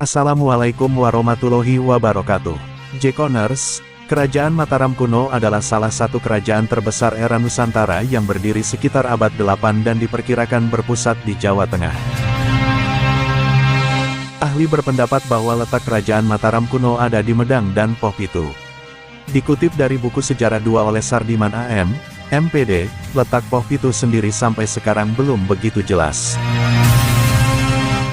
Assalamualaikum warahmatullahi wabarakatuh. Jekoners, Kerajaan Mataram kuno adalah salah satu kerajaan terbesar era Nusantara yang berdiri sekitar abad 8 dan diperkirakan berpusat di Jawa Tengah. Ahli berpendapat bahwa letak Kerajaan Mataram kuno ada di Medang dan Pohpitu. Dikutip dari buku Sejarah 2 oleh Sardiman AM, MPD, letak Pohpitu sendiri sampai sekarang belum begitu jelas.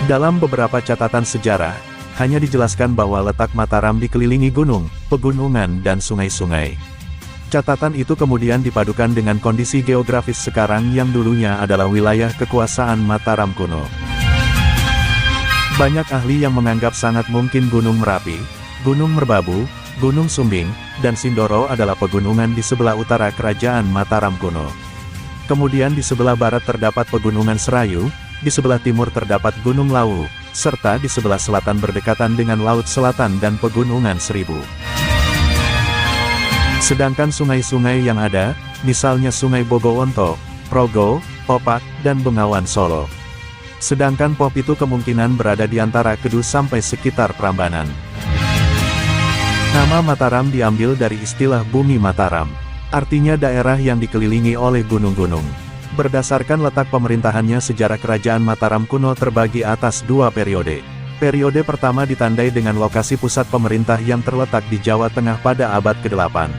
Dalam beberapa catatan sejarah, hanya dijelaskan bahwa letak Mataram dikelilingi gunung, pegunungan dan sungai-sungai. Catatan itu kemudian dipadukan dengan kondisi geografis sekarang yang dulunya adalah wilayah kekuasaan Mataram kuno. Banyak ahli yang menganggap sangat mungkin Gunung Merapi, Gunung Merbabu, Gunung Sumbing, dan Sindoro adalah pegunungan di sebelah utara Kerajaan Mataram kuno. Kemudian di sebelah barat terdapat Pegunungan Serayu, di sebelah timur terdapat Gunung Lawu, serta di sebelah selatan berdekatan dengan Laut Selatan dan Pegunungan Seribu. Sedangkan sungai-sungai yang ada, misalnya Sungai Bogowonto, Progo, Popak, dan Bengawan Solo. Sedangkan Pohpitu kemungkinan berada di antara Kedu sampai sekitar Prambanan. Nama Mataram diambil dari istilah Bumi Mataram, artinya daerah yang dikelilingi oleh gunung-gunung. Berdasarkan letak pemerintahannya, sejarah Kerajaan Mataram kuno terbagi atas dua periode. Periode pertama ditandai dengan lokasi pusat pemerintah yang terletak di Jawa Tengah pada abad ke-8.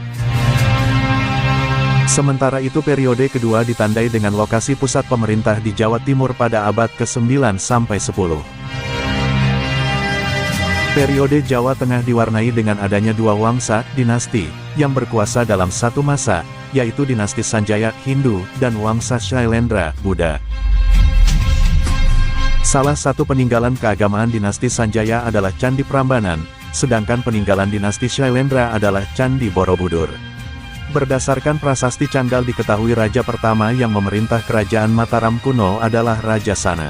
Sementara itu periode kedua ditandai dengan lokasi pusat pemerintah di Jawa Timur pada abad ke-9 sampai 10. Periode Jawa Tengah diwarnai dengan adanya dua wangsa, dinasti, yang berkuasa dalam satu masa, yaitu dinasti Sanjaya, Hindu, dan wangsa Shailendra, Buddha. Salah satu peninggalan keagamaan dinasti Sanjaya adalah Candi Prambanan, sedangkan peninggalan dinasti Shailendra adalah Candi Borobudur. Berdasarkan prasasti Canggal diketahui raja pertama yang memerintah Kerajaan Mataram kuno adalah Raja Sana.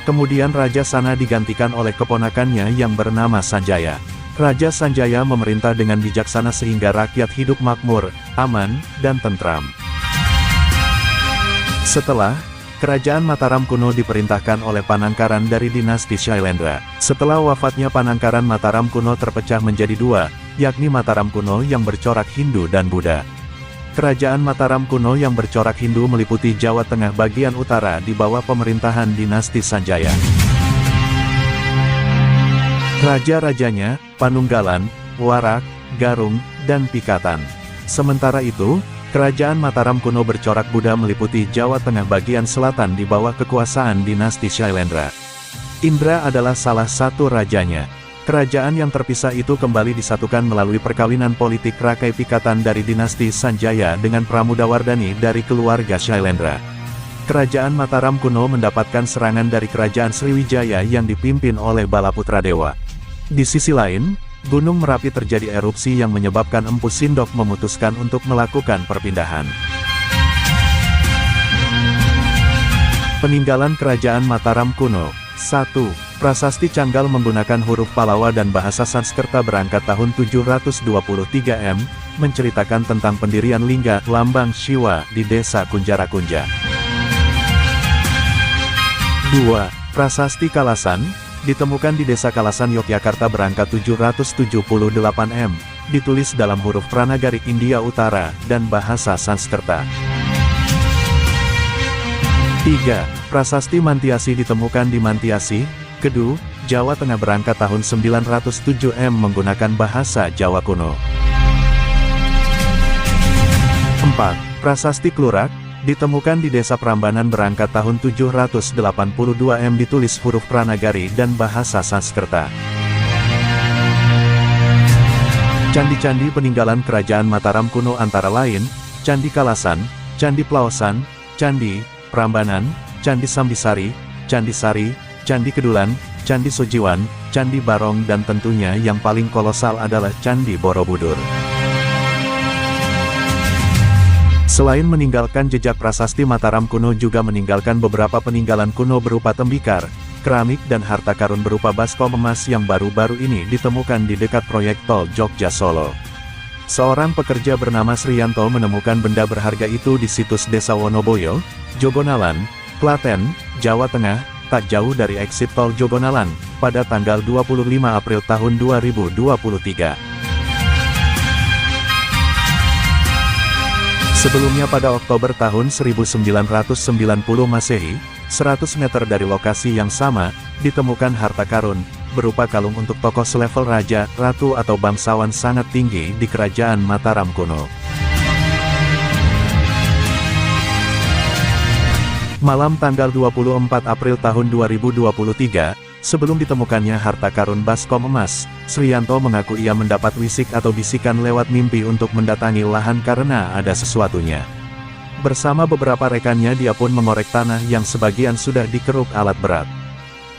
Kemudian Raja Sana digantikan oleh keponakannya yang bernama Sanjaya. Raja Sanjaya memerintah dengan bijaksana sehingga rakyat hidup makmur, aman, dan tentram. Setelah, Kerajaan Mataram kuno diperintahkan oleh Panangkaran dari dinasti Shailendra. Setelah wafatnya Panangkaran, Mataram kuno terpecah menjadi dua, yakni Mataram kuno yang bercorak Hindu dan Buddha. Kerajaan Mataram kuno yang bercorak Hindu meliputi Jawa Tengah bagian utara di bawah pemerintahan dinasti Sanjaya. Raja-rajanya, Panunggalan, Warak, Garung, dan Pikatan. Sementara itu, Kerajaan Mataram kuno bercorak Buddha meliputi Jawa Tengah bagian selatan di bawah kekuasaan dinasti Shailendra. Indra adalah salah satu rajanya. Kerajaan yang terpisah itu kembali disatukan melalui perkawinan politik Rakai Pikatan dari dinasti Sanjaya dengan Pramudawardhani dari keluarga Shailendra. Kerajaan Mataram kuno mendapatkan serangan dari Kerajaan Sriwijaya yang dipimpin oleh Balaputra Dewa. Di sisi lain, Gunung Merapi terjadi erupsi yang menyebabkan Empu Sindok memutuskan untuk melakukan perpindahan. Peninggalan Kerajaan Mataram kuno. 1. Prasasti Canggal menggunakan huruf Palawa dan bahasa Sanskerta berangkat tahun 723 M, menceritakan tentang pendirian lingga, lambang Shiva, di desa Kunjarakunja. 2. Prasasti Kalasan, ditemukan di desa Kalasan Yogyakarta berangkat 778 M, ditulis dalam huruf Pranagari India Utara, dan bahasa Sanskerta. 3. Prasasti Mantiasi ditemukan di Mantiasi, Kedu, Jawa Tengah berangkat tahun 907 M menggunakan bahasa Jawa kuno. 4. Prasasti Klurak, ditemukan di desa Prambanan berangkat tahun 782 M ditulis huruf Pranagari dan bahasa Sanskerta. Candi-candi peninggalan Kerajaan Mataram kuno antara lain, Candi Kalasan, Candi Plaosan, Candi Prambanan, Candi Sambisari, Candi Sari, Candi Kedulan, Candi Sojiwan, Candi Barong dan tentunya yang paling kolosal adalah Candi Borobudur. Selain meninggalkan jejak prasasti, Mataram kuno juga meninggalkan beberapa peninggalan kuno berupa tembikar, keramik dan harta karun berupa baskom emas yang baru-baru ini ditemukan di dekat proyek tol Jogja Solo. Seorang pekerja bernama Sriyanto menemukan benda berharga itu di situs Desa Wonoboyo, Jogonalan, Klaten, Jawa Tengah, tak jauh dari eksit tol Jogonalan, pada tanggal 25 April tahun 2023. Sebelumnya pada Oktober tahun 1990 Masehi, 100 meter dari lokasi yang sama, ditemukan harta karun, berupa kalung untuk tokoh selevel raja, ratu atau bangsawan sangat tinggi di kerajaan Mataram kuno. Malam tanggal 24 April tahun 2023, sebelum ditemukannya harta karun baskom emas, Sriyanto mengaku ia mendapat wisik atau bisikan lewat mimpi untuk mendatangi lahan karena ada sesuatunya. Bersama beberapa rekannya dia pun mengorek tanah yang sebagian sudah dikeruk alat berat.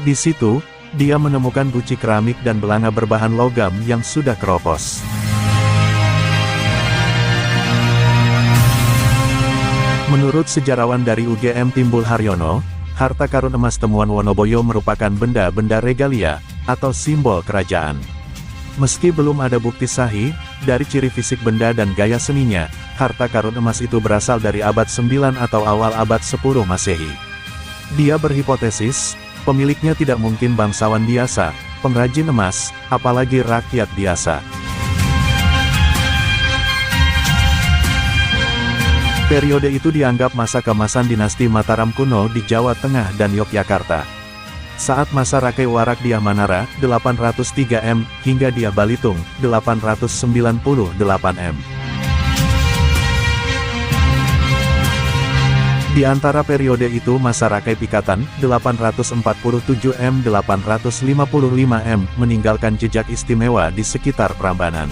Di situ, dia menemukan guci keramik dan belanga berbahan logam yang sudah keropos. Menurut sejarawan dari UGM Timbul Haryono, harta karun emas temuan Wonoboyo merupakan benda-benda regalia, atau simbol kerajaan. Meski belum ada bukti sahih, dari ciri fisik benda dan gaya seninya, harta karun emas itu berasal dari abad 9 atau awal abad 10 Masehi. Dia berhipotesis, pemiliknya tidak mungkin bangsawan biasa, pengrajin emas, apalagi rakyat biasa. Periode itu dianggap masa keemasan dinasti Mataram kuno di Jawa Tengah dan Yogyakarta. Saat masa Rakai Warak Dyah Manara, 803 M, hingga Dyah Balitung, 898 M. Di antara periode itu masa Rakai Pikatan, 847 M 855 M, meninggalkan jejak istimewa di sekitar Prambanan.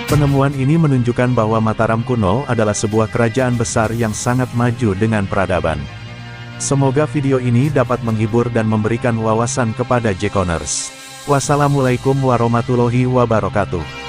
Penemuan ini menunjukkan bahwa Mataram kuno adalah sebuah kerajaan besar yang sangat maju dengan peradaban. Semoga video ini dapat menghibur dan memberikan wawasan kepada Jekoners. Wassalamualaikum warahmatullahi wabarakatuh.